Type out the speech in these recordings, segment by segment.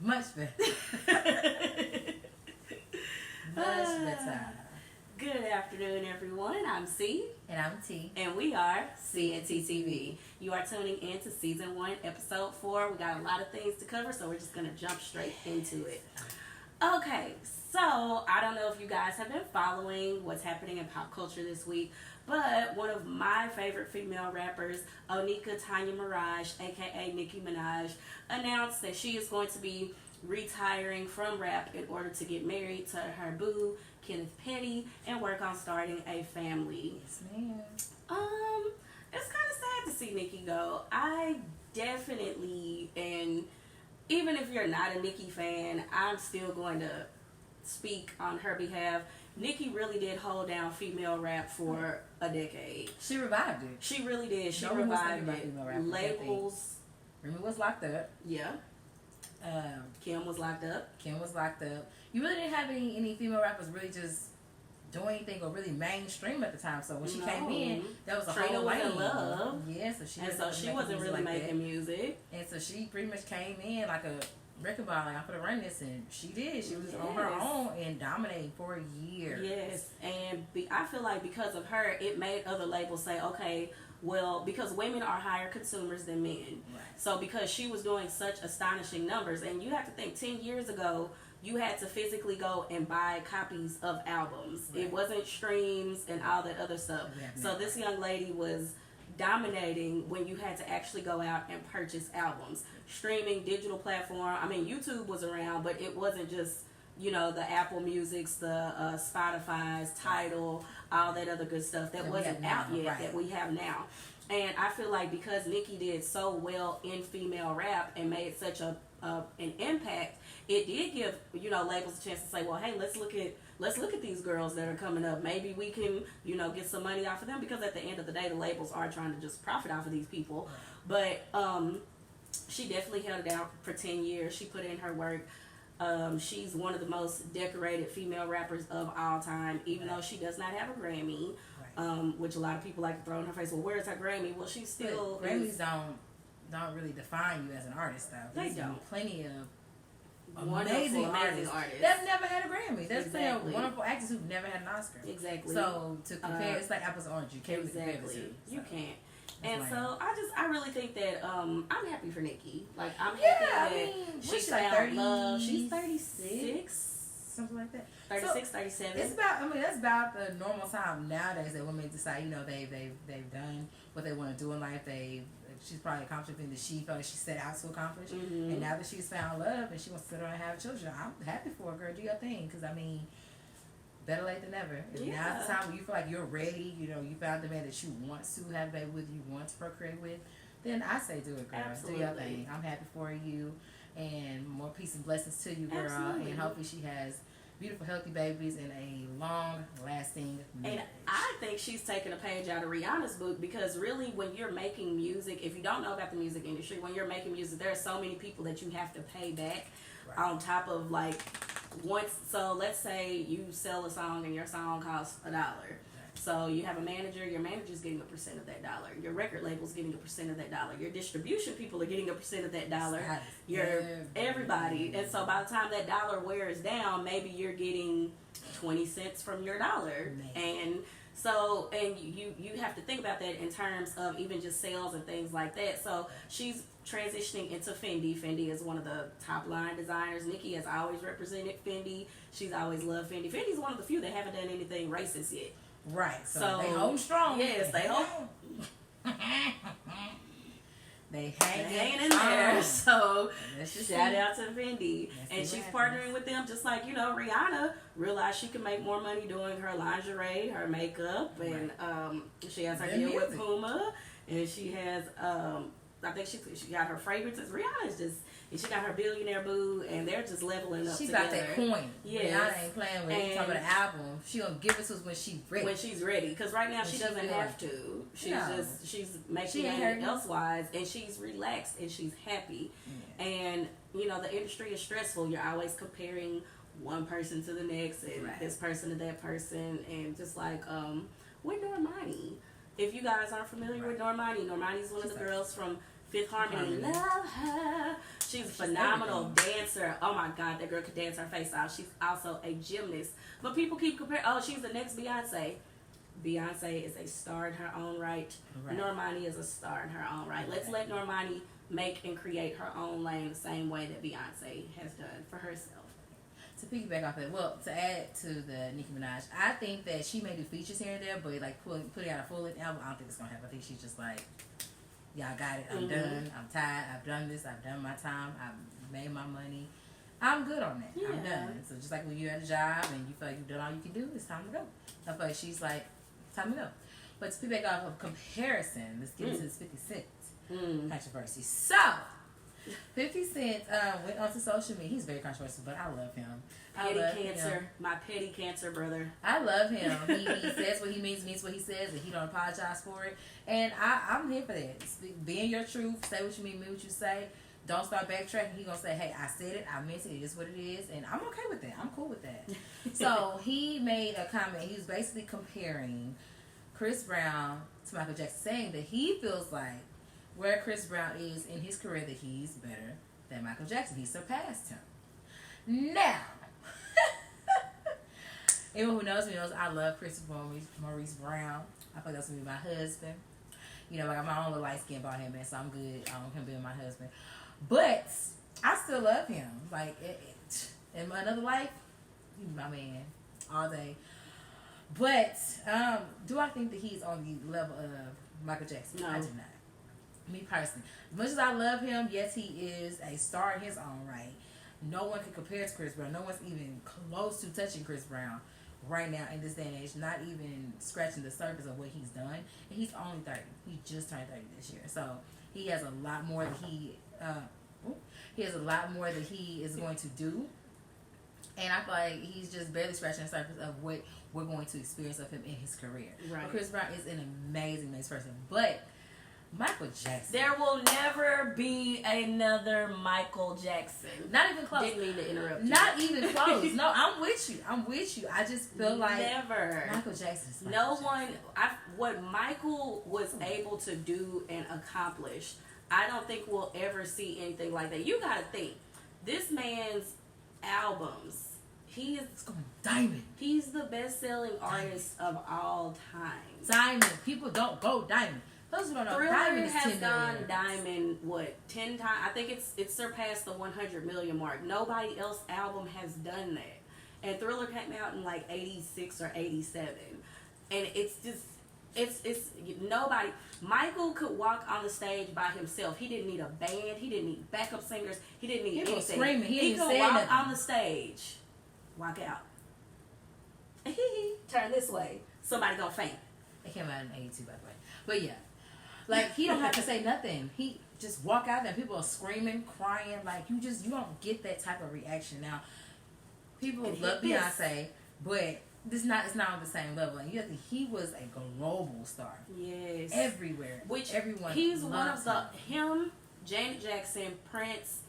Much better. Much better. Good afternoon, everyone. I'm C. And I'm T. And we are CNTTV. You are tuning in to Season 1, Episode 4. We got a lot of things to cover, so we're just going to jump straight into it. Okay, so I don't know if you guys have been following what's happening in pop culture this week, but one of my favorite female rappers, Onika Tanya Mirage, aka Nicki Minaj, announced that she is going to be retiring from rap in order to get married to her boo, Kenneth Petty, and work on starting a family. Yes, ma'am. It's kind of sad to see Nicki go. I definitely, and even if you're not a Nicki fan, I'm still going to speak on her behalf. Nicki really did hold down female rap for a decade. She revived it. She really did. She No one was revived thinking about female rap it. for a decade. Labels. Remy was locked up. Yeah. Kim was locked up. Kim was locked up. You really didn't have any female rappers really just doing anything or really mainstream at the time. So when she came in, that was a Trina whole was lane. in love. Yeah, so she wasn't really making music. And so she pretty much came in like a record ball, like, I'm gonna run this, and she did. She was on her own and dominating for years. Yes, and I feel like because of her, it made other labels say, okay, well, because women are higher consumers than men. Right. So because she was doing such astonishing numbers, and you have to think 10 years ago, you had to physically go and buy copies of albums. Right. It wasn't streams and all that other stuff. Yeah, so this young lady was dominating when you had to actually go out and purchase albums. Streaming, digital platform. I mean, YouTube was around, but it wasn't just, you know, the Apple Musics, the Spotify's, Tidal, all that other good stuff that wasn't out yet that we have now. And I feel like because Nicki did so well in female rap and made such an impact, it did give, you know, labels a chance to say, well, hey, let's look at these girls that are coming up. Maybe we can, you know, get some money off of them, because at the end of the day, the labels are trying to just profit off of these people. But she definitely held it down for 10 years. She put in her work. She's one of the most decorated female rappers of all time, even though she does not have a Grammy, which a lot of people like to throw in her face. Well, where's her Grammy? Well, she's still... But Grammys don't really define you as an artist, though. They don't. Plenty of amazing artists that's never had a Grammy. There's plenty of wonderful actors who've never had an Oscar. Exactly. So to compare, it's like apples and oranges. You can't really compare the two. You can't. And so I really think that I'm happy for Nicki. Like, I'm happy that she's like 30. Love. She's 36. Something like that. 36, so 37. It's about, that's about the normal time nowadays that women decide, you know, they've done what they want to do in life. She's probably accomplished everything that she felt like she set out to accomplish. Mm-hmm. And now that she's found love and she wants to sit around and have children, I'm happy for her, girl. Do your thing. Because, I mean, better late than never. Yeah. Now's the time when you feel like you're ready, you know, you found the man that you want to have a baby with, you want to procreate with, then I say do it, girl. Absolutely. Do your thing. I'm happy for you. And more peace and blessings to you, girl. Absolutely. And hopefully she has beautiful, healthy babies and a long-lasting marriage. And I think she's taking a page out of Rihanna's book, because really, when you're making music, if you don't know about the music industry, when you're making music, there are so many people that you have to pay back on top of, like, once. So let's say you sell a song and your song costs $1. So you have a manager, your manager's getting a percent of that dollar. Your record label's getting a percent of that dollar. Your distribution people are getting a percent of that dollar. Everybody. And so by the time that dollar wears down, maybe you're getting 20 cents from your dollar. And so, and you have to think about that in terms of even just sales and things like that. So she's transitioning into Fendi. Fendi is one of the top line designers. Nicki has always represented Fendi. She's always loved Fendi. Fendi's one of the few that haven't done anything racist yet. Right, so they hold strong. Yes, they hold. They hang in there. So shout out to Fendi. And she's partnering with them, just like, you know, Rihanna realized she can make more money doing her lingerie, her makeup, and she has her deal with Puma, and she has I think she got her fragrances. Rihanna's just, and she got her billionaire boo, and they're just leveling up. She's together. Got that coin. Yes. Rihanna ain't playing with. Talking about the album, she gonna give it to us when she's ready. When she's ready, because right now she doesn't have to. She's making money elsewise, and she's relaxed and she's happy. Yeah. And you know, the industry is stressful. You're always comparing one person to the next, and this person to that person, and just like with Normani. If you guys aren't familiar with Normani, Normani's one of the girls from Fifth Harmony, love her. She's a phenomenal dancer. Oh my God, that girl could dance her face off. She's also a gymnast. But people keep comparing, oh, she's the next Beyonce. Beyonce is a star in her own right. Normani is a star in her own right. Let's let Normani make and create her own lane the same way that Beyonce has done for herself. To piggyback off that, well, to add to the Nicki Minaj, I think that she may do features here and there, but like putting out a full length album, I don't think it's gonna happen. I think she's just like, y'all got it. I'm done. I'm tired. I've done this. I've done my time. I've made my money. I'm good on that. Yeah. I'm done. So just like when you're at a job and you feel like you've done all you can do, it's time to go. I feel like she's like, time to go. But to piggyback off of comparison, let's get into this 50 Cent controversy. So, 50 Cent went onto social media. He's very controversial, but I love him. My petty cancer brother. I love him. He says what he means what he says, and he don't apologize for it. And I'm here for that. Be in your truth. Say what you mean what you say. Don't start backtracking. He gonna say, hey, I said it. I meant it. It is what it is. And I'm okay with that. I'm cool with that. So he made a comment. He was basically comparing Chris Brown to Michael Jackson, saying that he feels like where Chris Brown is in his career, that he's better than Michael Jackson. He surpassed him. Now, anyone who knows me knows I love Maurice Brown. I feel like that's going to be my husband. You know, like I'm my own little light-skinned bald head man, so I'm good on him being my husband. But I still love him. Like, in another life, he's my man all day. But do I think that he's on the level of Michael Jackson? No. I do not. Me personally, as much as I love him, yes, he is a star in his own right. No one can compare to Chris Brown. No one's even close to touching Chris Brown right now in this day and age. Not even scratching the surface of what he's done. And he's only 30. He just turned 30 this year. So he has a lot more that he is going to do. And I feel like he's just barely scratching the surface of what we're going to experience of him in his career. Right. But Chris Brown is an amazing person. But Michael Jackson. There will never be another Michael Jackson. Not even close. Didn't mean to interrupt you. Not even close. No, I'm with you. I just feel like never. Michael Jackson is what Michael was able to do and accomplish, I don't think we'll ever see anything like that. You gotta think, this man's albums, he is going diamond. He's the best-selling artist of all time. Diamond. People don't go diamond. Thriller has gone diamond 10 times. I think it's surpassed the 100 million mark. Nobody else album has done that. And Thriller came out in like 86 or 87. And it's nobody. Michael could walk on the stage by himself. He didn't need a band. He didn't need backup singers. He didn't need anything. Screaming. He could walk on the stage, walk out. Turn this way. Somebody gonna faint. It came out in 82, by the way. But yeah. Like, he don't have to say nothing. He just walk out there and people are screaming, crying. Like, you don't get that type of reaction. Now, people love Beyonce, but it's not on the same level. And you have to, he was a global star. Yes. Everywhere. Everyone he's one of him, Janet Jackson, Prince,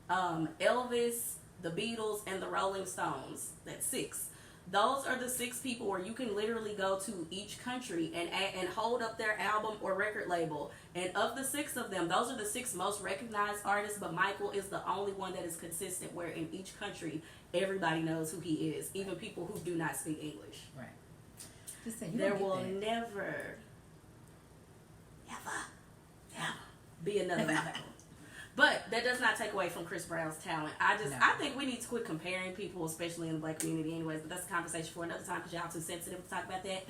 Elvis, the Beatles, and the Rolling Stones. That's 6. Those are the 6 people where you can literally go to each country and hold up their album or record label. And of the 6 of them, those are the 6 most recognized artists, but Michael is the only one that is consistent where in each country, everybody knows who he is, even people who do not speak English. Right. There will never be another Michael. But that does not take away from Chris Brown's talent. I think we need to quit comparing people, especially in the black community anyways. But that's a conversation for another time because y'all too sensitive to talk about that.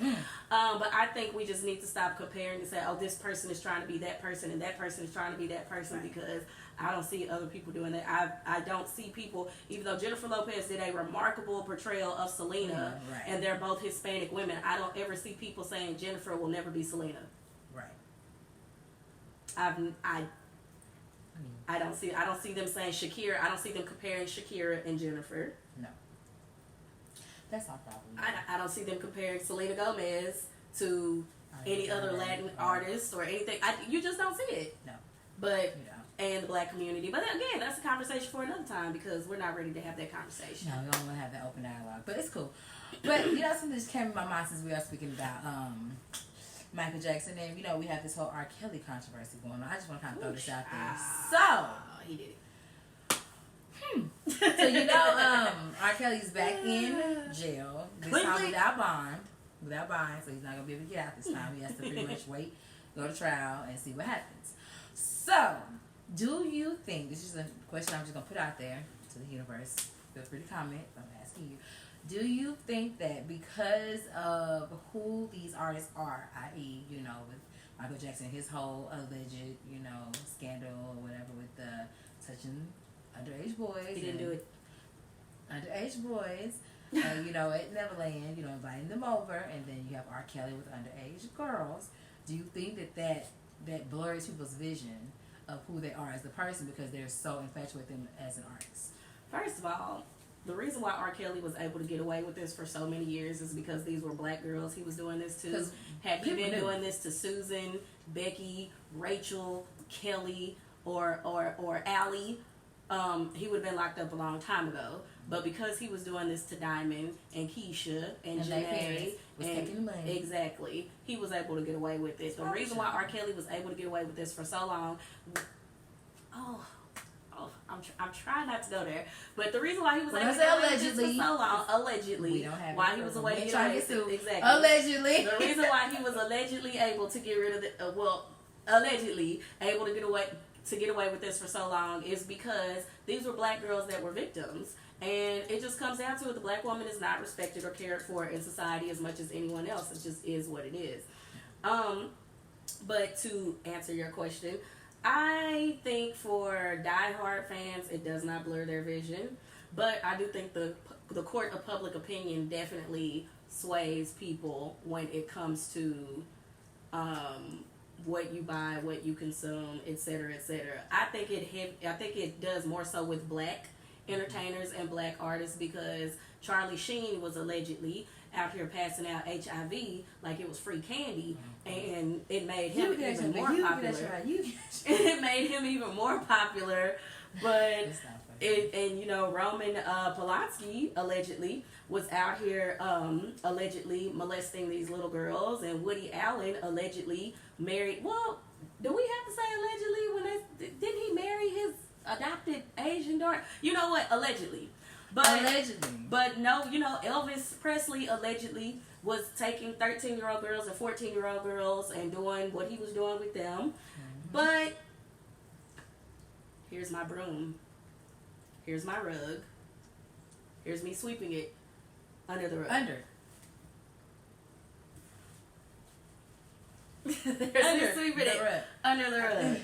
But I think we just need to stop comparing and say, oh, this person is trying to be that person and that person is trying to be that person, because I don't see other people doing that. I don't see people, even though Jennifer Lopez did a remarkable portrayal of Selena, and they're both Hispanic women, I don't ever see people saying Jennifer will never be Selena. Right. I don't see them saying Shakira. I don't see them comparing Shakira and Jennifer. No. That's our problem. I don't see them comparing Selena Gomez to any other Latin artist or anything. You just don't see it. No. But and the black community. But again, that's a conversation for another time because we're not ready to have that conversation. No, we don't want to have that open dialogue. But it's cool. But something just came in my mind since we are speaking about Michael Jackson, and we have this whole R. Kelly controversy going on. I just want to kind of throw this out there. So he did it. So R. Kelly's back in jail. This time without bond. So he's not gonna be able to get out this time. He has to pretty much wait, go to trial, and see what happens. So, do you think, this is a question I'm just gonna put out there to the universe. Feel free to comment. I'm asking you. Do you think that because of who these artists are, i.e., with Michael Jackson, his whole alleged, scandal or whatever with the touching underage boys. He didn't do it. Underage boys, at Neverland, inviting them over, and then you have R. Kelly with underage girls. Do you think that blurs people's vision of who they are as a person because they're so infatuated with them as an artist? First of all, the reason why R. Kelly was able to get away with this for so many years is because these were black girls he was doing this to. Had he been doing this to Susan, Becky, Rachel, Kelly, or Allie, he would have been locked up a long time ago. But because he was doing this to Diamond and Keisha and Janae, exactly, he was able to get away with it. The reason why R. Kelly was able to get away with this for so long, I'm trying not to go there, but the reason why he was able to get away with this for so long, allegedly, why he was away to get away with it, exactly, allegedly, the reason why he was allegedly able to get rid of the, allegedly able to get away with this for so long is because these were black girls that were victims. And it just comes down to it. The black woman is not respected or cared for in society as much as anyone else. It just is what it is. But to answer your question, I think for diehard fans, it does not blur their vision. But I do think the court of public opinion definitely sways people when it comes to what you buy, what you consume, etc., etc. I think it does more so with black entertainers and black artists because Charlie Sheen was allegedly out here passing out HIV like it was free candy, and it made him even more popular. It made him even more popular, but Roman Polanski allegedly was out here allegedly molesting these little girls, and Woody Allen allegedly married. Well, do we have to say allegedly when didn't he marry his adopted Asian daughter? You know what? Allegedly. But no, Elvis Presley allegedly was taking 13-year-old girls and 14-year-old girls and doing what he was doing with them. Mm-hmm. But here's my broom. Here's my rug. Here's me sweeping it under the rug. Under the rug.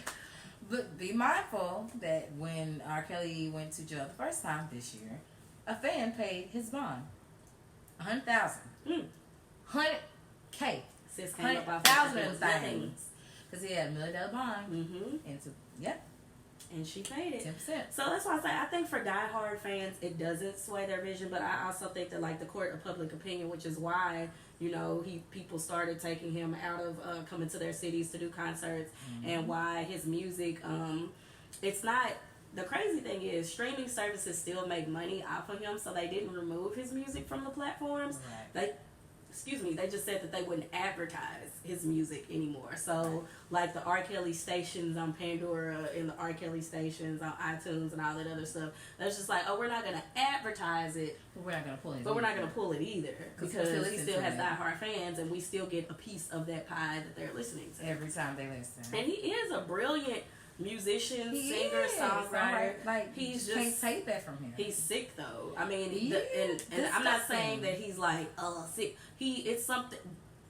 But be mindful that when R. Kelly went to jail the first time this year, a fan paid his bond, $100,000, $100K, $100,000 of things, because he had $1 million bond, and she paid it 10%. So that's why I say I think for diehard fans it doesn't sway their vision, but I also think that like the court of public opinion, which is why people started taking him out of coming to their cities to do concerts, and why his music, it's not. The crazy thing is streaming services still make money off of him, so they didn't remove his music from the platforms. Right. They just said that they wouldn't advertise his music anymore. So, like the R. Kelly stations on Pandora and the R. Kelly stations on iTunes and all that other stuff, that's just like, we're not going to advertise it. But we're not going to pull it. But we're not going to pull it either because he still has diehard fans, and we still get a piece of that pie that they're listening to every time they listen. And he is a brilliant musician, singer, songwriter. Like he's just can't take that from him. He's sick though. I mean, and I'm not saying that he's like sick. It's something.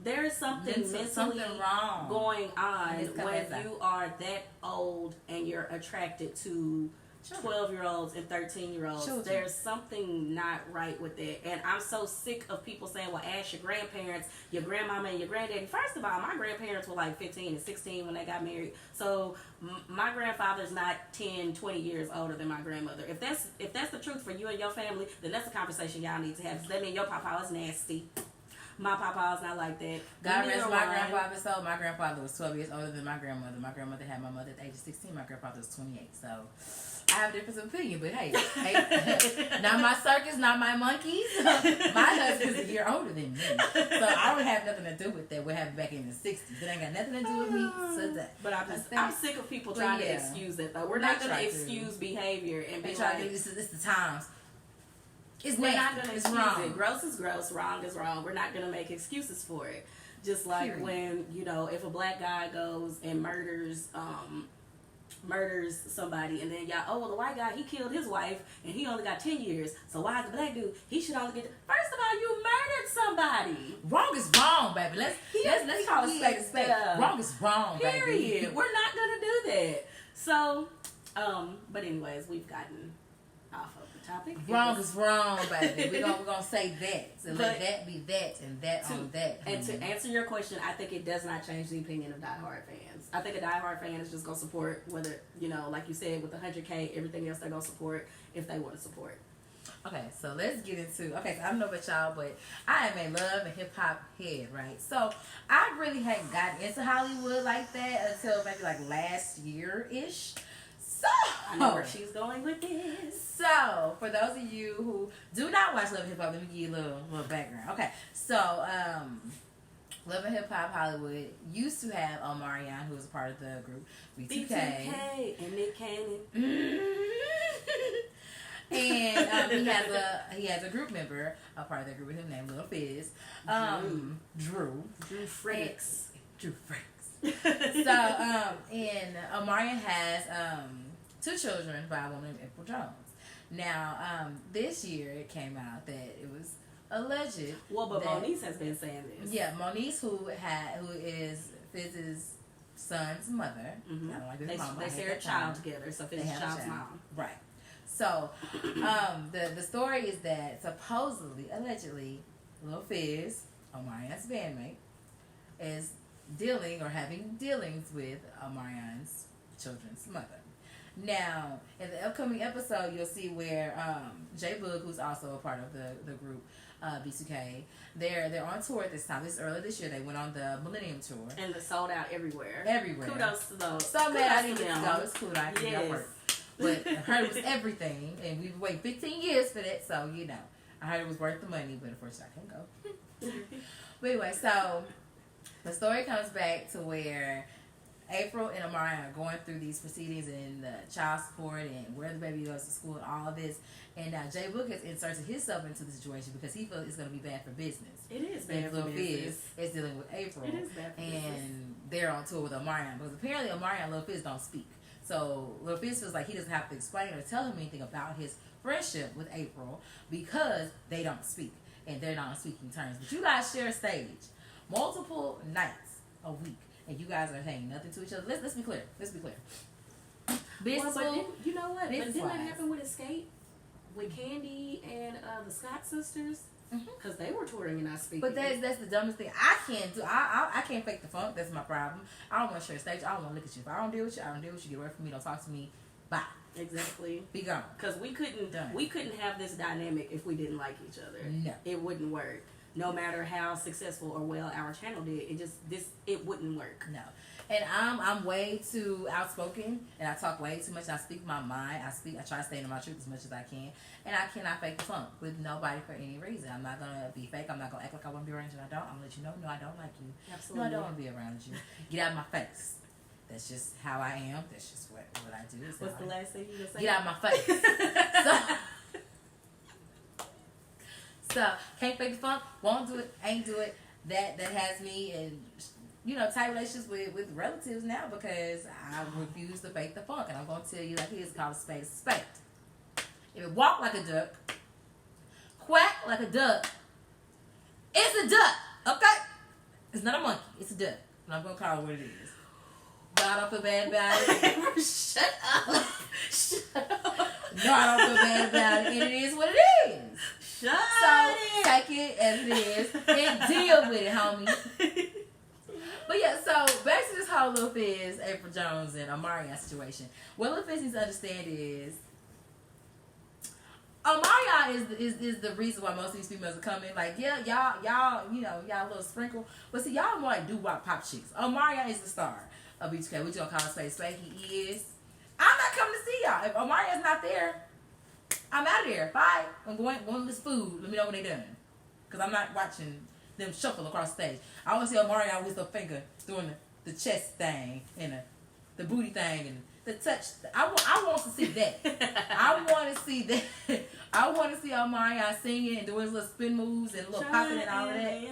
There is something mentally wrong going on when you are that old and you're attracted to 12-year-olds and 13-year-olds. There's something not right with it. And I'm so sick of people saying, well, ask your grandparents, your grandmama and your granddaddy. First of all, my grandparents were like 15 and 16 when they got married. So my grandfather's not 10, 20 years older than my grandmother. If that's the truth for you and your family, then that's a conversation y'all need to have. Because that means your papa is nasty. My papa was not like that. God rest my grandfather. So my grandfather was 12 years older than my grandmother. My grandmother had my mother at the age of 16. My grandfather was 28. So I have a difference of opinion, but hey, not my circus, not my monkeys. My husband's a year older than me, so I don't have nothing to do with that. We're having back in the 60s. It ain't got nothing to do with me. So that. But I'm sick of people trying to excuse it, though. We're not going to excuse behavior and be like, it's the times. We're not going to excuse it. Gross is gross, wrong is wrong. We're not going to make excuses for it. Just like when, if a black guy goes and murders somebody, and then y'all, the white guy, he killed his wife and he only got 10 years, so why is the black dude, he should only get first of all, you murdered somebody. Wrong is wrong, baby. Let's call it spade a spade. Wrong is wrong, period. Baby. We're not gonna do that. So but anyways, we've gotten off of the topic. Wrong is wrong, baby. We're gonna say that. So let that be that and that on that. And to answer your question, I think it does not change the opinion of diehard fans. I think a diehard fan is just gonna support whether, like you said, with the 100K, everything else they're gonna support if they want to support. Okay, so let's get into. So I don't know about y'all, but I am a love and hip hop head, right? So I really hadn't gotten into Hollywood like that until maybe like last year ish. So I know where she's going with this. So for those of you who do not watch Love and Hip Hop, let me give you a little background. Okay, so Love and Hip Hop Hollywood used to have Omarion, who was a part of the group B2K and Nick Cannon. And he has a group member, a part of that group with him named Lil Fizz. Drew Frakes. Drew Frakes. So, and Omarion has 2 children by a woman named April Jones. Now, this year it came out that it was alleged. Well, but Moniece has been saying this. Yeah, Moniece, who is Fizz's son's mother. Mm-hmm. I don't like this mom. They share a child together, so Fizz's child's mom. Right. So, the story is that supposedly, allegedly, Lil Fizz, Omarion's bandmate, is dealing or having dealings with Omarion's children's mother. Now, in the upcoming episode, you'll see where J Boog, who's also a part of the group B2K, they're on tour at this time. This is early this year. They went on the Millennium Tour. And it's sold out everywhere. Kudos to those. So mad I didn't get to go. It's cool. I did yes. work. But I heard it was everything, and we've waited 15 years for that, so, I heard it was worth the money, but unfortunately I couldn't go. But anyway, so the story comes back to where April and Omarion are going through these proceedings and the child support and where the baby goes to school and all of this. And now J Boog has inserted himself into the situation because he feels it's going to be bad for business. It is bad for business. Fizz is dealing with April. It is bad for business. And they're on tour with Omarion because apparently Omarion and Lil Fizz don't speak. So Lil Fizz feels like he doesn't have to explain or tell him anything about his friendship with April because they don't speak and they're not on speaking terms. But you guys share a stage multiple nights a week, and you guys are saying nothing to each other. Let's be clear. Business, you know what? But didn't that wise. happen with Escape, with Candy and the Scott sisters? Because they were touring and not speaking. But that's the dumbest thing I can't do. I can't fake the funk. That's my problem. I don't want to share a stage. I don't want to look at you. If I don't deal with you, I don't deal with you. Get away from me. Don't talk to me. Bye. Exactly. Be gone. Because we couldn't have this dynamic if we didn't like each other. No, it wouldn't work. No matter how successful or well our channel did, it wouldn't work. No. And I'm way too outspoken, and I talk way too much. I speak my mind. I try to stay in my truth as much as I can, and I cannot fake the funk with nobody for any reason. I'm not gonna be fake. I'm not gonna act like I want to be around you. I'm gonna let you know. No, I don't like you. Absolutely. No, I don't want to be around you. Get out of my face. That's just how I am. That's just what I do. What's the last thing you gonna say? Get out of my face. So can't fake the funk. Won't do it. Ain't do it. That has me in tight relationships with relatives now because I refuse to fake the funk, and I'm gonna tell you like it is, called a spade a spade. If it walk like a duck, quack like a duck, it's a duck. Okay, it's not a monkey. It's a duck, and I'm gonna call it what it is. No, I don't feel bad about it. Shut up. No, I don't feel bad about it, and it is what it is. Take it as it is and deal with it, homie. But yeah, so back to this whole Lil Fizz, April Jones, and Omarion situation. What Lil Fizz needs to understand is Omarion is the reason why most of these females are coming. Like, yeah, y'all a little sprinkle. But see, y'all more like doo-wop pop chicks. Omarion is the star of B2K. We just gonna call him Space Spade. He is. I'm not coming to see y'all. y'all. If Omari's not there, I'm out of there. Bye. I'm going to this food. Let me know when they done. Because I'm not watching them shuffle across the stage. I want to see Omari with a finger doing the chest thing and the booty thing and the touch. I want to see that. I want to see that. I want to see Omari singing and doing his little spin moves and little popping and all of that.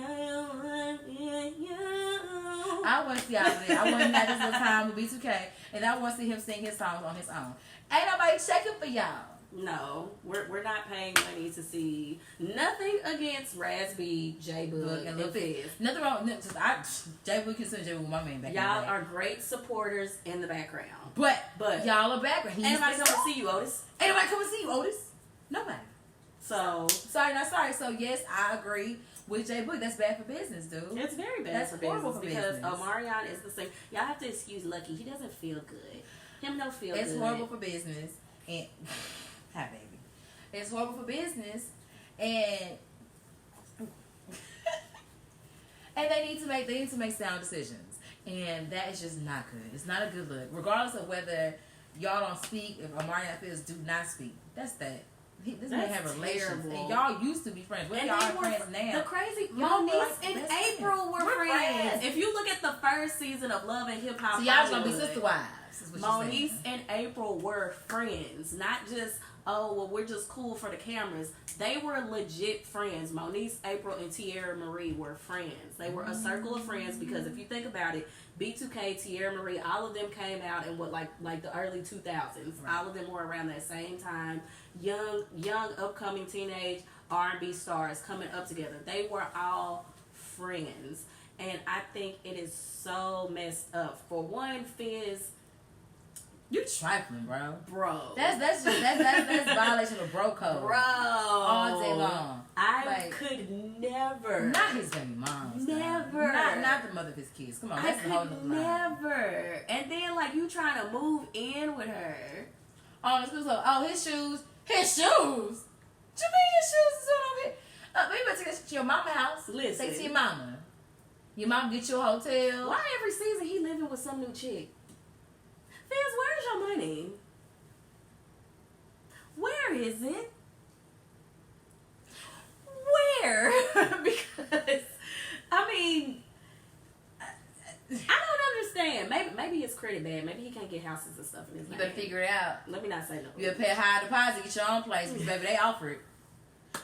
I want to see all of that. I want to have this little time with B2K, and I want to see him sing his songs on his own. Ain't nobody checking for y'all. No, we're not paying money to see nothing against Raz-B, J-Boog, and Lil Fizz. Nothing wrong. J-Boog can sing J-Boog with my man back. Y'all are great supporters in the background. But y'all are background. Ain't nobody come to see you, Otis. Ain't nobody come to see you, Otis. Nobody. So sorry. So yes, I agree with J-Boog. That's bad for business, dude. It's very bad for business because Omarion is the same. Y'all have to excuse Lucky. He doesn't feel good. Him don't feel good. It's horrible for business and. Hi, baby. It's horrible for business, and they need to make sound decisions, and that is just not good. It's not a good look, regardless of whether y'all don't speak. If Omarion Fizz do not speak, that's that. This man have relations, and y'all used to be friends. Where y'all are friends now? The crazy Moniece and April were friends. If you look at the first season of Love and Hip Hop, so y'all gonna be sister wives. Moniece and April were friends, not just we're just cool for the cameras. They were legit friends. Moniece, April, and Tierra Marie were friends. They were a circle of friends because if you think about it, B2K, Tierra Marie, all of them came out in what like the early 2000s. Right. All of them were around that same time. Young upcoming teenage R&B stars coming up together. They were all friends, and I think it is so messed up. For one, Fizz. You trifling, bro. That's violation of bro code, bro. All day long. I could never. Not his baby moms. Never. Not the mother of his kids. Come on, that's the whole nother line. Never. And then you trying to move in with her. His shoes. His shoes. What you mean his shoes is on here? You better take that shit to your mama house. Listen. Take it to your mama. Your mom get you a hotel. Why every season he living with some new chick? Fizz, where's your money? Where is it? Where? Because, I don't understand. Maybe his credit bad. Maybe he can't get houses and stuff in his name. You better figure it out. Let me not say no. You better pay a high deposit, get your own place, because baby, they offer it.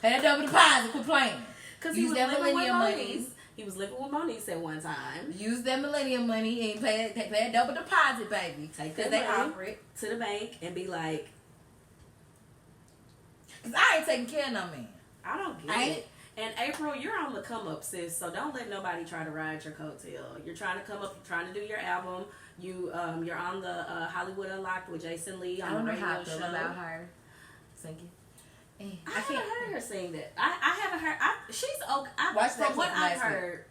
Pay that double deposit, quit playing. Because he was living with Moniece. He was living with Moniece at one time. Use that millennium money and pay that double deposit, baby. Take that money offer it to the bank and be like, because I ain't taking care of no man. I don't get it. And April, you're on the come up, sis. So don't let nobody try to ride your coattail. You're trying to come up. You're trying to do your album. You're on the Hollywood Unlocked with Jason Lee on the radio show. I don't know how I feel about her singing. I haven't heard her sing that. I haven't heard. She's okay. From what I've heard.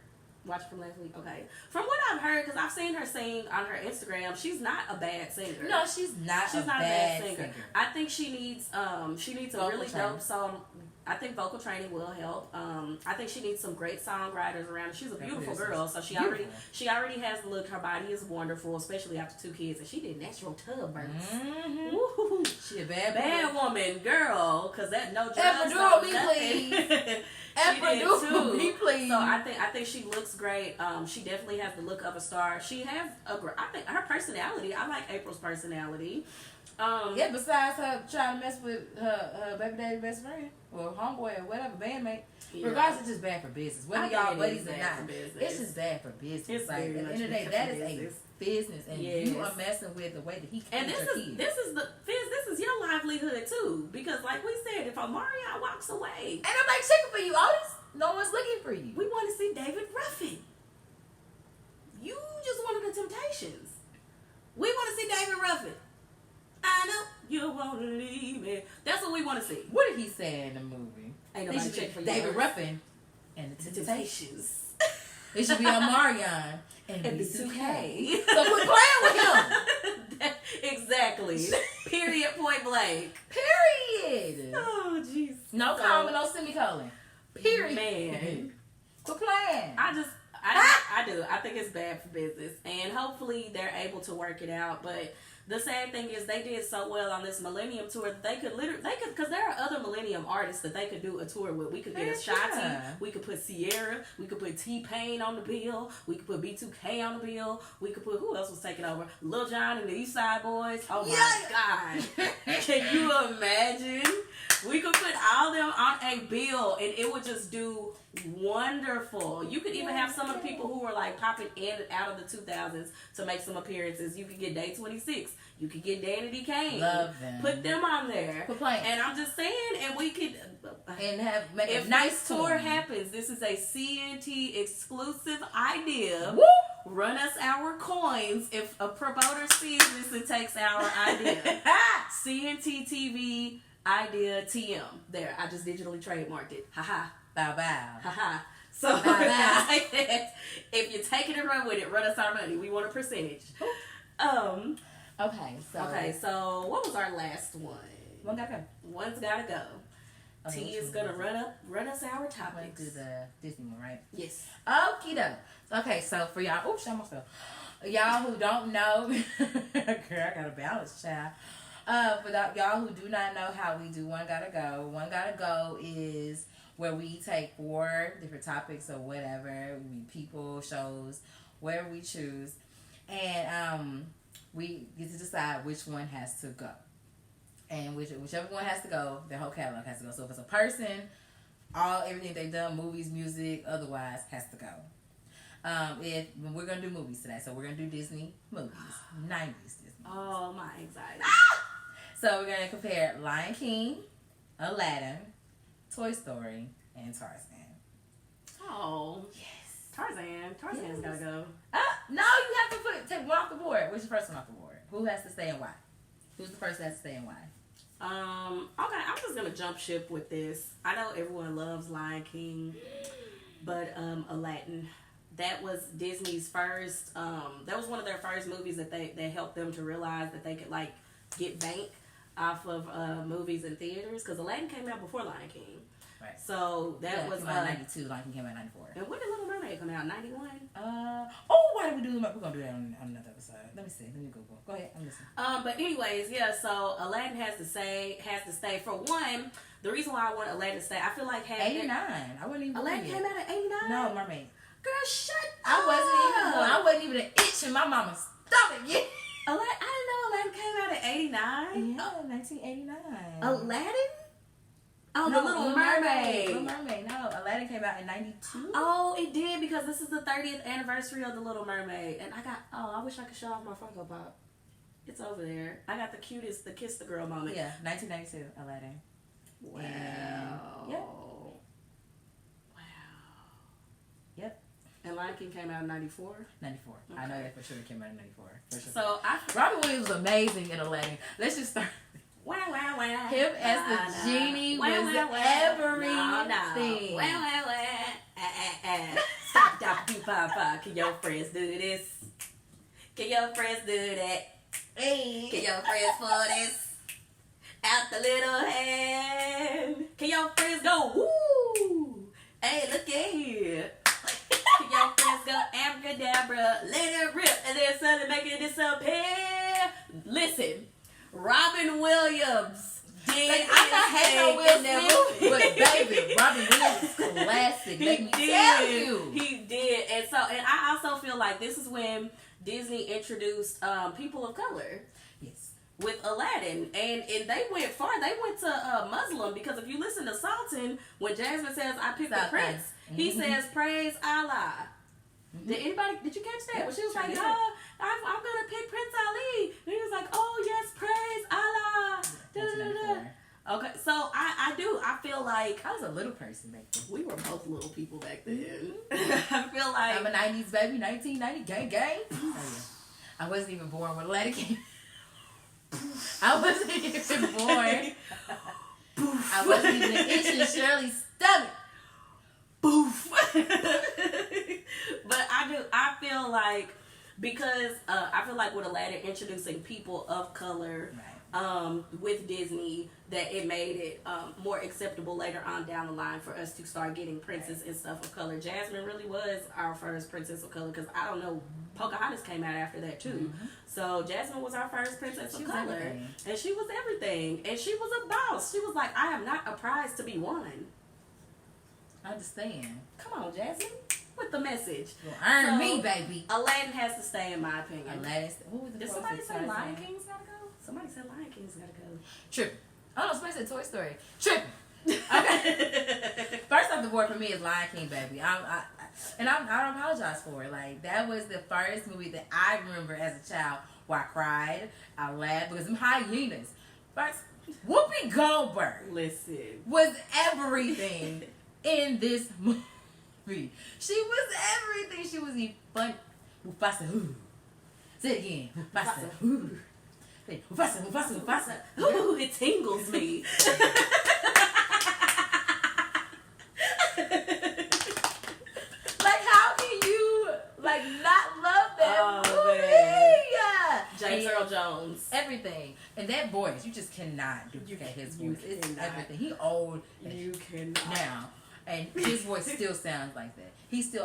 Watch from last week. Okay. From what I've heard, because I've seen her sing on her Instagram, she's not a bad singer. No, she's not a bad singer. I think she needs a really dope song. I think vocal training will help. I think she needs some great songwriters around her. She's a beautiful girl, so she already has the look. Her body is wonderful, especially after 2 kids, and she did natural tub births. Mm-hmm. She a bad woman, girl, because that no drugs, epidural me, please. Epidural me, please. So I think she looks great. She definitely has the look of a star. She has I think her personality. I like April's personality. Besides her trying to mess with her baby daddy's best friend or homeboy or whatever bandmate, regardless, it's just bad for business. Whether y'all buddies or not, it's just bad for business. It's at the end of the day, that is a business, and you are messing with the way that he and this is your livelihood too, because like we said, if Omarion walks away, and I'm like checking for you, Otis. No one's looking for you. We want to see David Ruffin. You just one of the Temptations. We want to see David Ruffin. I know you won't leave me. That's what we want to see. What did he say in the movie? Ain't nobody check for David Ruffin and the Temptations. It should be Omarion and B2K. So quit playing with him. Exactly. Period. Point blank. Period. Oh, jeez. No comma, no semicolon. Period. Man. Quit playing. I do. I think it's bad for business, and hopefully they're able to work it out. But the sad thing is they did so well on this Millennium tour that they could, because there are other Millennium artists that they could do a tour with. We could get Ashanti, we could put Sierra, we could put T-Pain on the bill, we could put B2K on the bill, we could put, who else was taking over? Lil Jon and the East Side Boys. Oh my God. Can you imagine? We could put all them on a bill and it would just do wonderful. You could even have some of the people who were like popping in and out of the 2000s to make some appearances. You could get Day 26. You could get Danity Kane. Love them. Put them on there. And I'm just saying, and we could, and make if a nice this tour happens, this is a CNT exclusive idea. Woo! Run us our coins. If a promoter sees this and takes our idea. CNT TV idea TM. There, I just digitally trademarked it. Haha. Bow bow. Haha. So if you're taking it, run with it. Run us our money. We want a percentage. Okay, so what was our last one? One gotta go. One's gotta go. T is gonna run us our topics. Do the Disney one, right? Yes. Okie doke. Okay, so for y'all, oops, I myself. Y'all who don't know, girl, I got a balance, child. For y'all who do not know how we do One Gotta Go, One Gotta Go is where we take 4 different topics or whatever, people, shows, wherever we choose, and we get to decide which one has to go. And whichever one has to go, their whole catalog has to go. So if it's a person, everything they've done, movies, music, otherwise, has to go. We're gonna do movies today, so we're gonna do Disney movies, 90s Disney. Oh, my anxiety. So we're gonna compare Lion King, Aladdin, Toy Story, and Tarzan. Oh yes, Tarzan's gotta go. No, you have to take one off the board. Which is the first one off the board? Who has to stay and why? Who's the first that has to stay and why? Okay, I'm just gonna jump ship with this. I know everyone loves Lion King, but Aladdin, that was Disney's first. That was one of their first movies that they helped them to realize that they could like get bank off of movies and theaters, because Aladdin came out before Lion King. Right. So that was 92. Lion King came out in 94. And when did Little Mermaid come out? 91. Why did we do that? We're gonna do that on another episode. Let me see. Let me Google. Go ahead. I'm listening. But anyways, yeah. So Aladdin has to stay. For one, the reason why I want Aladdin to stay, I feel like 89. I wasn't even. Aladdin came out at 89. No, Mermaid. Girl, shut up. I wasn't even an itch in my mama's stomach yet. I didn't know Aladdin came out at 89. Yeah, 1989. Aladdin? Oh, no, the Little Mermaid. Little Mermaid. No, Aladdin came out in 92. Oh, it did, because this is the 30th anniversary of the Little Mermaid, and I wish I could show off my Funko Pop. It's over there. I got the cutest, the kiss the girl moment. Yeah, 1992, Aladdin. Wow. Yep. Wow. Yep. And Lion King came out in 94? 94. Okay. I know that for sure it came out in 94. For sure. So Robin Williams was amazing in Aladdin. Let's just start. Wow, wow, wow. Him as the genie was everything. Stop, stop, do, pop. Can your friends do this? Can your friends do that? Hey. Can your friends pull this out the little hand? Can your friends go, woo? Hey, look at here. Can your friends go abracadabra, let it rip, and then suddenly make it disappear? Listen, Robin Williams did. I'm not hating on Will Smith, but baby, Robin Williams is classic. Let me tell you, he did. And I also feel like this is when Disney introduced people of color. Yes. With Aladdin, and they went far. They went to Muslim, because if you listen to Sultan, when Jasmine says "I picked the prince," he says "Praise Allah." Did you catch that? Yep, when she was sure like, did. "No, I'm gonna pick Prince Ali," and he was like, "Oh yes, praise Allah." Okay, so I feel like I was a little person back then. we were both little people back then. I feel like I'm a 90s baby, 1990 gang. Oh, yeah. I wasn't even born when Aladdin came. I wasn't even born. I wasn't even an inch in Shirley's stomach. Boof. But I feel like, because I feel like with Aladdin introducing people of color, right. with Disney that it made it more acceptable later on down the line for us to start getting princess and stuff of color. Jasmine really was our first princess of color, because I don't know, Pocahontas came out after that too. Mm-hmm. So Jasmine was our first princess of color, everything. and she was everything, and she was a boss. She was like, I am not a prize to be won. I understand. Come on, Jasmine, with the message. Well, earn me, baby. Aladdin has to stay, in my opinion. Aladdin. Who was the Did somebody say Lion King's gotta go? Somebody said Lion King's gotta go. Tripping. Oh no, somebody said Toy Story. Tripping. Okay. First off the board for me is Lion King, baby. I don't apologize for it. Like, that was the first movie that I remember as a child where I cried, I laughed, because them hyenas. First, Whoopi Goldberg Listen, was everything in this movie. She was everything. She was even fun. Mufasa, ooh. Say it again. Mufasa, ooh. Say, Mufasa, Mufasa, Mufasa. ooh, it tingles me. Like, how can you, like, not love that movie? James Earl Jones. Everything. And that voice, you just cannot duplicate his voice. It's everything. He old You cannot. now. And his voice still sounds like that. He's been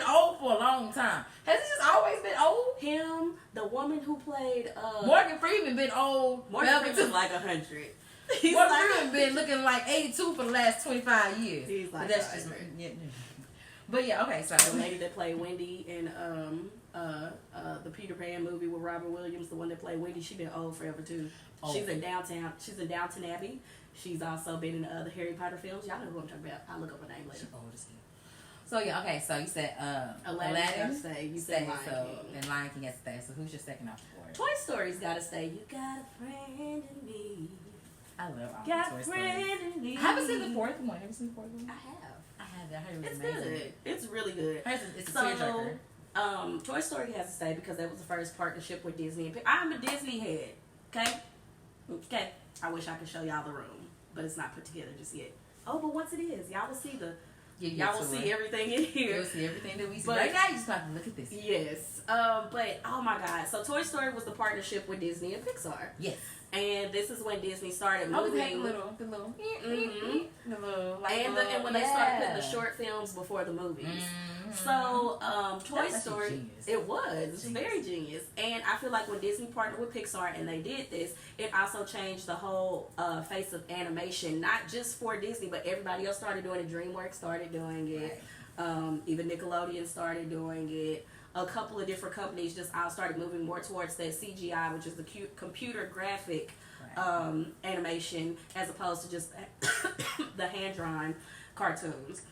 old for a long time. Has he just always been old? Him, the woman who played Morgan Freeman been old. Morgan Freeman's like 100. Morgan Freeman been looking like 82 for the last 25 years. He's like, but that's just, but yeah, okay, so the lady that played Wendy in the Peter Pan movie with Robert Williams, the one that played Wendy, she been old forever too. Oh. She's in Downton Abbey. She's also been in the other Harry Potter films. Y'all know who I'm talking about. I'll look up her name later. She's old as hell. So yeah, okay, so you said Aladdin gotta stay. You said Lion King. And Lion King has to stay. So who's your second off the board? Toy Story's gotta stay. You got a friend in me. I love all Got the Toy friend Stories. in me. I haven't seen the fourth one. Have you seen the fourth one? I have. I heard it was It's amazing. good. It's really good. It's a tearjerker. Toy Story has to stay because that was the first partnership with Disney. I'm a Disney head. Okay. I wish I could show y'all the room, but it's not put together just yet. Oh, but once it is, y'all will see y'all will see everything in here. You'll see everything that we see. But right now, you just have to look at this. Yes. But oh my God. So Toy Story was the partnership with Disney and Pixar. Yes. And this is when Disney started moving. The little, Mm-hmm. the little, like and when they started putting the short films before the movies. Mm-hmm. So Toy That's Story, genius. it was very genius. And I feel like when Disney partnered with Pixar and they did this, it also changed the whole face of animation, not just for Disney, but everybody else started doing it. DreamWorks started doing it. Right. Even Nickelodeon started doing it. A couple of different companies just all started moving more towards that CGI, which is the computer graphic animation, as opposed to just the hand-drawn cartoons.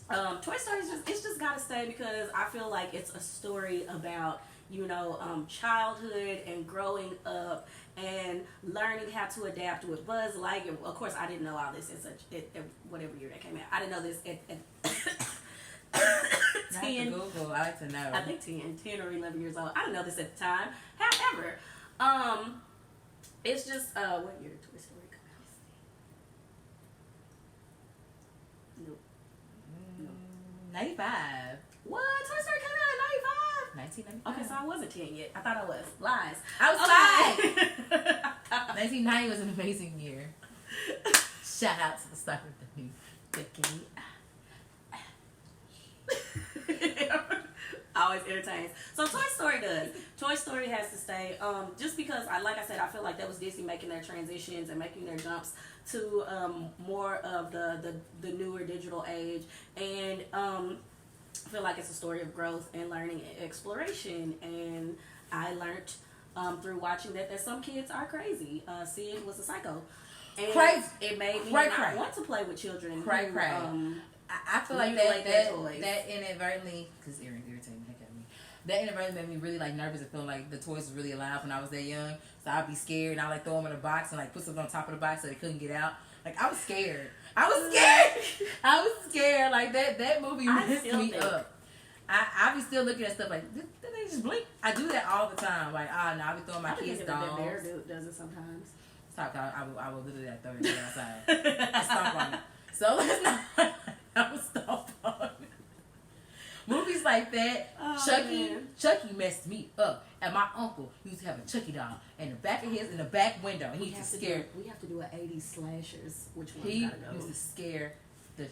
Toy Story it's just gotta stay because I feel like it's a story about childhood and growing up and learning how to adapt with Buzz Lightyear. Of course, I didn't know all this in whatever year that came out. I didn't know this at 10. Google, I like to know. I think 10 or 11 years old. I didn't know this at the time. However, it's just what year did Toy Story come out? Nope. 95. What? Toy Story came out in 1995. Okay, so I wasn't 10 yet. I thought I was. Lies. I was 5. 1990 was an amazing year. Shout out to the start of the new decade. Always entertains. So Toy Story does. Toy Story has to stay. Just because like I said, I feel like that was Disney making their transitions and making their jumps to more of the newer digital age, and I feel like it's a story of growth and learning and exploration. And I learned through watching that some kids are crazy. Sid was a psycho. And crazy. It made me not want to play with children. I feel like that inadvertently, because Erin irritated the heck out of me. That inadvertently made me really nervous and feeling like the toys were really alive when I was that young. So I'd be scared and I'd throw them in a box and put something on top of the box so they couldn't get out. I was scared. I was scared. Like that movie messed me up. I be still looking at stuff did they just blink? I do that all the time. I be throwing my kids' dolls. Bear does it sometimes. Stop! I will literally throw it outside. I stomp on it. So let's not. I will stomp on it. Movies like that. Chucky messed me up. And my uncle used to have a Chucky doll in the back window, and he used to scare. We have to do an 80s slashers. Which one? He used to scare the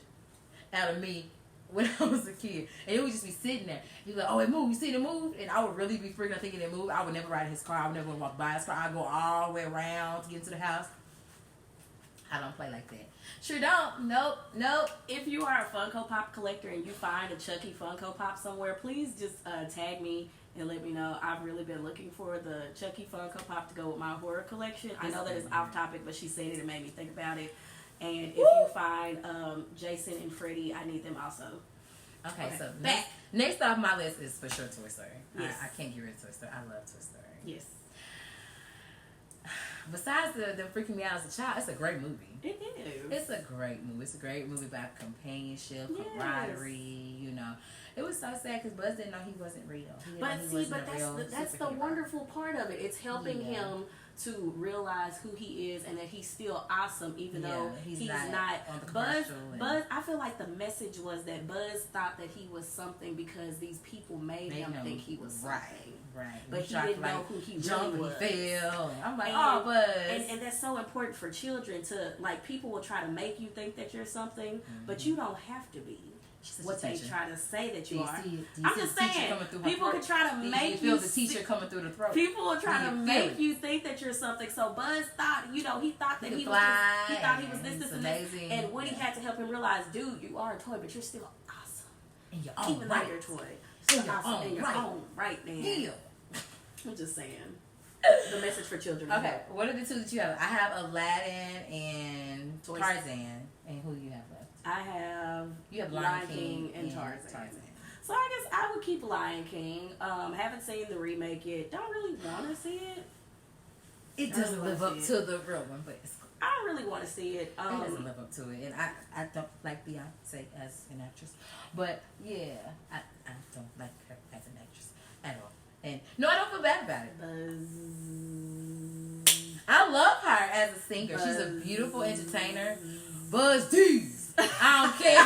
out of me when I was a kid, and it would just be sitting there. He'd be like, "Oh, it moved. You see it move?" And I would really be freaking out thinking it moved. I would never ride his car. I would never walk by his car. I'd go all the way around to get into the house. I don't play like that. Sure don't. Nope. If you are a Funko Pop collector and you find a Chucky Funko Pop somewhere, please just tag me and let me know. I've really been looking for the Chucky Funko Pop to go with my horror collection. I know that it's off topic, but she said it and made me think about it. And if you find Jason and Freddy, I need them also. Okay, so next off my list is for sure Toy Story. Yes. I can't get rid of Toy Story. I love Toy Story. Yes. Besides the freaking me out as a child, it's a great movie. It is. It's a great movie. It's a great movie about companionship, camaraderie, you know. It was so sad because Buzz didn't know he wasn't real. That's the wonderful part of it. It's helping him to realize who he is and that he's still awesome even though he's not on the Buzz, I feel like the message was that Buzz thought that he was something because these people made him think he was something. Right. But he didn't know who he really was. I'm like, oh, Buzz. And that's so important for children to, like, people will try to make you think that you're something, but you don't have to be what they try to say that you are. I'm just saying, people can try to make you feel the teacher coming through the throat. People will try to make you think that you're something. So Buzz thought, he thought that he was this, and this. And Woody had to help him realize, dude, you are a toy, but you're still awesome. In your own even though you're a toy. Still awesome in your own right, man. Yeah. I'm just saying. The message for children. Okay, what are the two that you have? I have Aladdin and Tarzan. And who do you have left? You have Lion King and Tarzan. So I guess I would keep Lion King. Haven't seen the remake yet. Don't really want to see it. It doesn't live up to the real one, but it's cool. I don't really want to see it. It doesn't live up to it, and I don't like Beyonce as an actress. But yeah, I don't like her as an actress at all. And no, I don't feel bad about it. I love her as a singer. She's a beautiful entertainer. Buzz D's. I don't care.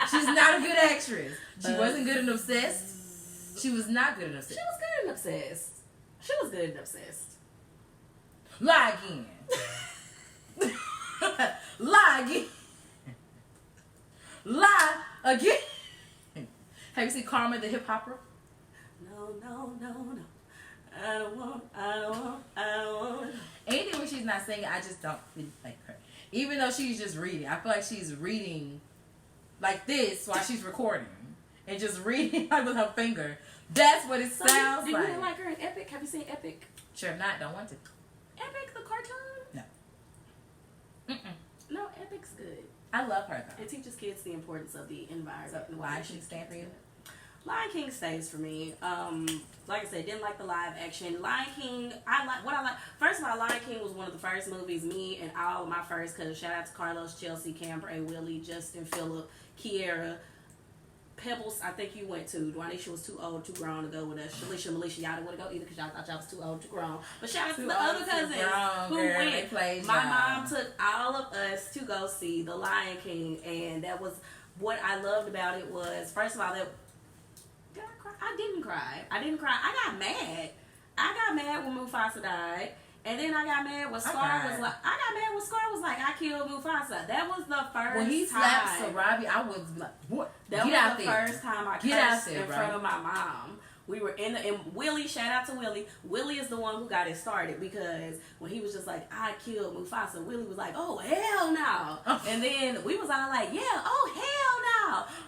She's not a good actress. She wasn't good and Obsessed. She was not good and Obsessed. She was good and Obsessed. She was good and Obsessed. Lie again. Lie again. Lie again. Have you seen Karma the Hip Hopper? No. I don't want. Anything where she's not singing, I just don't like her. Even though she's just reading. I feel like she's reading like this while she's recording. And just reading like with her finger. That's what it sounds like. You didn't like her in Epic? Have you seen Epic? Sure not. Don't want to. Epic, the cartoon? No. No, Epic's good. I love her though. It teaches kids the importance of the environment. So why should it stand for you? Lion King stays for me. Like I said, didn't like the live action. Lion King, first of all, Lion King was one of the first movies me and all of my first cousins, shout out to Carlos, Chelsea, Cambray, Willie, Justin, Phillip, Kiera, Pebbles, I think you went to. Dwanisha was too old, too grown to go with us. Shalisha, Melisha, y'all didn't want to go either because y'all thought y'all was too old, too grown. But shout out to the other cousins who went. My mom took all of us to go see The Lion King, and that was what I loved about it was, first of all, did I cry? I didn't cry. I got mad. I got mad when Mufasa died. And then I got mad when Scar was like, I killed Mufasa. That was the first time. When he slapped Sarabi, I was like, what? That was the first time I cursed in front of my mom. We were and Willie, shout out to Willie. Willie is the one who got it started because when he was just like, I killed Mufasa, Willie was like, oh, hell no. And then we was all like, yeah, oh, hell no.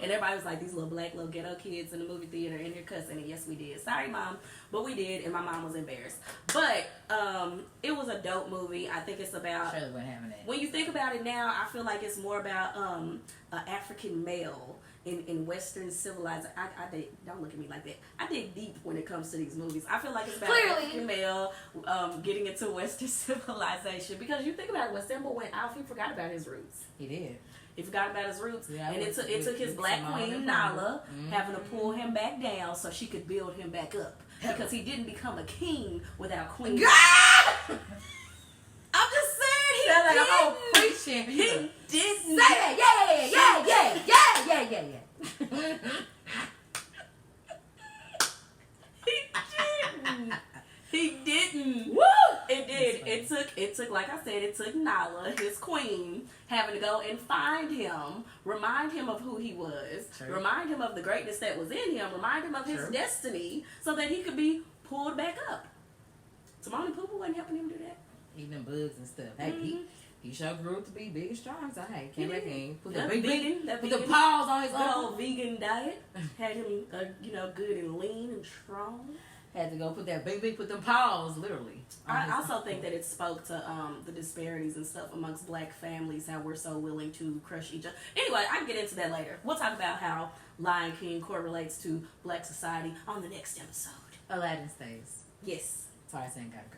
And everybody was like, these little black, little ghetto kids in the movie theater in here cussing. And yes, we did. Sorry, Mom. But we did, and my mom was embarrassed. But it was a dope movie. I think it's about... Surely wasn't having it. When you think about it now, I feel like it's more about an African male in Western civilized. Don't look at me like that. I dig deep when it comes to these movies. I feel like it's about an African male getting into Western civilization. Because you think about it, when Simba went off, he forgot about his roots. He did. He forgot about his roots. Yeah, and it took his black queen, Nala, having to pull him back down so she could build him back up. Because he didn't become a king without queen. I'm just saying, he sounds like didn't. a whole preaching. He didn't. Say that. Yeah. He didn't. said, it took Nala, his queen, having to go and find him, remind him of who he was, remind him of the greatness that was in him, remind him of his destiny, so that he could be pulled back up. Timon and Pumbaa wasn't helping him do that. Even them bugs and stuff. Hey, he sure grew up to be big and strong. So hey, came back and put the paws on his old vegan diet. Had him, good and lean and strong. Had to go put them paws, literally. I also think that it spoke to the disparities and stuff amongst black families, how we're so willing to crush each other. Anyway, I can get into that later. We'll talk about how Lion King correlates to black society on the next episode. Aladdin stays. Yes. Tarzan gotta go.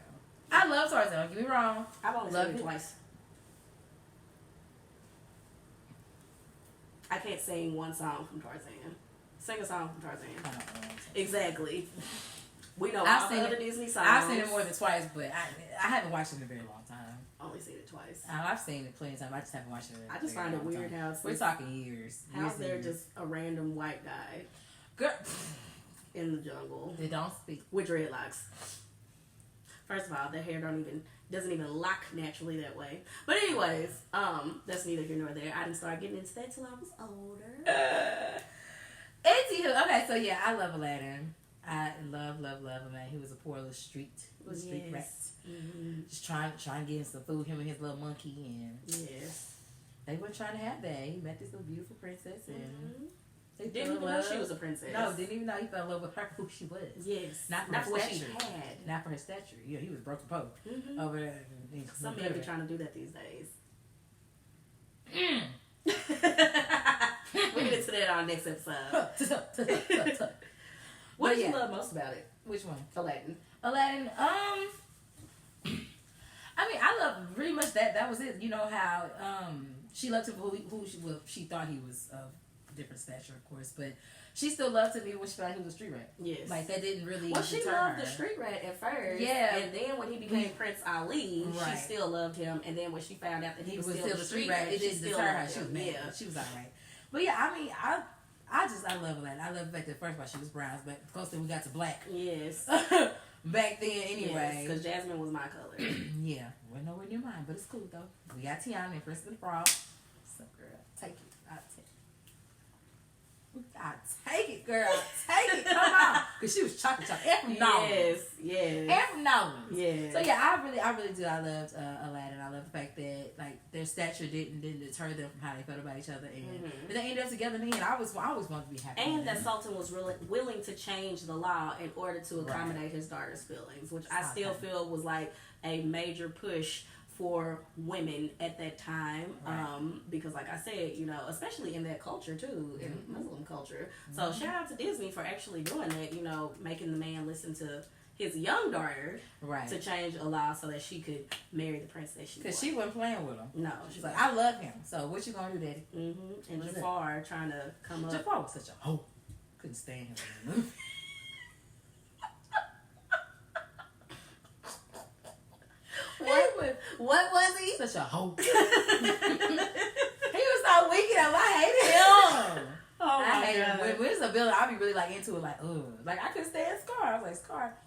I love Tarzan, don't get me wrong. I've only seen it twice. I can't sing one song from Tarzan. Sing a song from Tarzan. Exactly. We know all the other Disney songs. I've seen it more than twice, but I haven't watched it in a very long time. Only seen it twice. I've seen it plenty of times. I just haven't watched it in a I just find it weird how it's... We're talking years. How's there just a random white guy girl in the jungle? They don't speak. With dreadlocks. First of all, their hair doesn't even lock naturally that way. But anyways, that's neither here nor there. I didn't start getting into that till I was older. Anywho, okay, so yeah, I love Aladdin. I love him. He was a poor little street rat. Mm-hmm. Just trying to get him some food, him and his little monkey, and they weren't trying to have that. He met this little beautiful princess, and they didn't even know she was a princess. No, didn't even know he fell in love with her for who she was. Yes, not for what her she stature. had. Not for her stature. Yeah, he was broken poke over there. Some men be trying to do that these days. We'll get into that on our next episode. What did you love most about it? Which one? Aladdin. I mean, I love pretty much that. That was it. You know how she loved him for who she thought he was of different stature, of course, but she still loved him even when she thought he was a street rat. Yes. Like, that didn't really she loved the street rat at first. Yeah. And then when he became Prince Ali, she still loved him. And then when she found out that he was still the street rat, it didn't deter her. She was mad. Yeah. She was alright. But yeah, I mean, I love Aladdin. I love the fact that first of all she was brown, but of course then we got to black. Yes. Back then, anyway. Because Jasmine was my color. Yeah. We're nowhere near mine, but it's cool though. We got Tiana and Princess and the Frog. So girl, take it. I take it, girl. Take it. Come on. Because she was chocolate. And from Nolan. Yes. And from Nolan. Yes. So yeah, I really do. I loved Aladdin. I love the fact that like their stature didn't deter them from how they felt about each other, and but they ended up together in the end. I always wanted to be happy. And that Sultan was really willing to change the law in order to accommodate his daughter's feelings, which I still feel was like a major push for women at that time, because like I said, especially in that culture too, in Muslim culture. So shout out to Disney for actually doing that, making the man listen to his young daughter to change a law so that she could marry the prince that she wanted. Because she wasn't playing with him. No. She's like, I love him, so what you gonna do, daddy? Mm-hmm. And Jafar trying to come up. Jafar was such a hoe. Couldn't stand him in the movie. What was he? Such a hoe. He was so wicked. I hated him. Oh my I hate God. him. When it's a villain, I'll be really like into it, like, ugh. Like I couldn't stand Scar. I was like, Scar,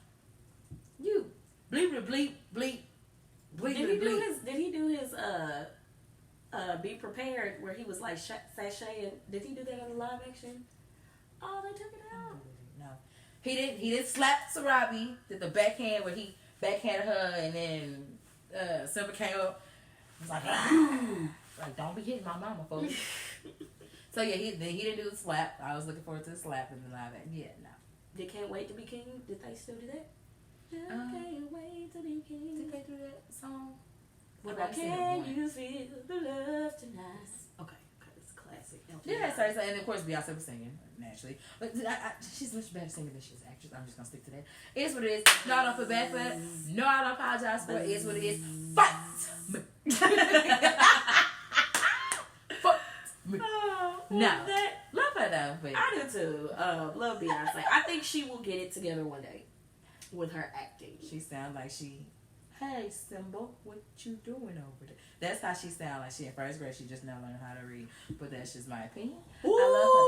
you bleep bleep bleep bleep. Did he do his Be Prepared where he was like sashaying? Did he do that in the live action? Oh, they took it out. No, he didn't. He didn't slap Sarabi. Did the backhand where he backhanded her, and then Simba came up. I was like, like, don't be hitting my mama, folks. So yeah, he didn't do the slap. I was looking forward to the slap in the live action. Yeah, no. Did Can't Wait to Be King? Did they still do that? Can't wait to be king. Did they do that song? What about Can You Feel the Love Tonight? Okay, it's a classic. Yeah, sorry. So, and of course Beyonce was singing naturally, but she's much better singer than she is actress. I'm just gonna stick to that. It is what it is. No, I don't feel bad for it. No, I don't apologize for it. It is what it is. Fuck me. Fuck me. No, love her though. But I do too. Love Beyonce. I think she will get it together one day with her acting. She sounds like she. Hey, Simba, what you doing over there? That's how she sounds like she in first grade. She just now learned how to read. But that's just my opinion. Ooh, I love her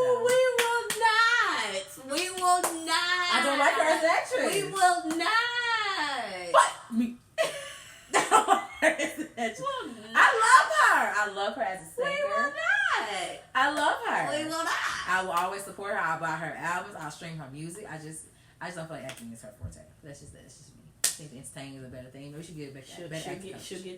though. We will not. I don't like her as an actress. We will not. Fuck me. I love her as a singer. We will not. I love her. We will not. I will always support her. I'll buy her albums. I'll stream her music. I just don't feel like acting is her forte. That's just me. I think entertaining is a better thing. Maybe we should get back. She'll get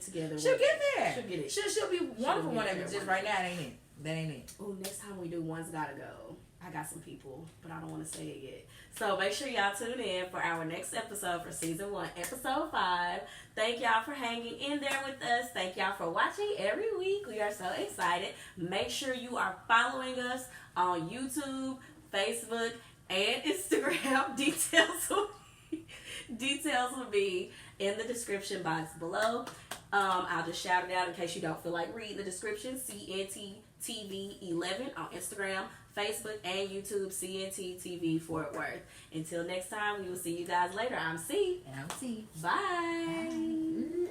together. She'll get there. She'll get it. She'll be wonderful one of it. Just right now, that ain't it. That ain't it. Oh, next time we do One's Gotta Go. I got some people, but I don't want to say it yet. So make sure y'all tune in for our next episode for season 1, episode 5. Thank y'all for hanging in there with us. Thank y'all for watching every week. We are so excited. Make sure you are following us on YouTube, Facebook, and Instagram. Details will be in the description box below. I'll just shout it out in case you don't feel like reading the description. CNTTV11 on Instagram, Facebook, and YouTube. CNTTV Fort Worth. Until next time, we will see you guys later. I'm C. And I'm T. Bye.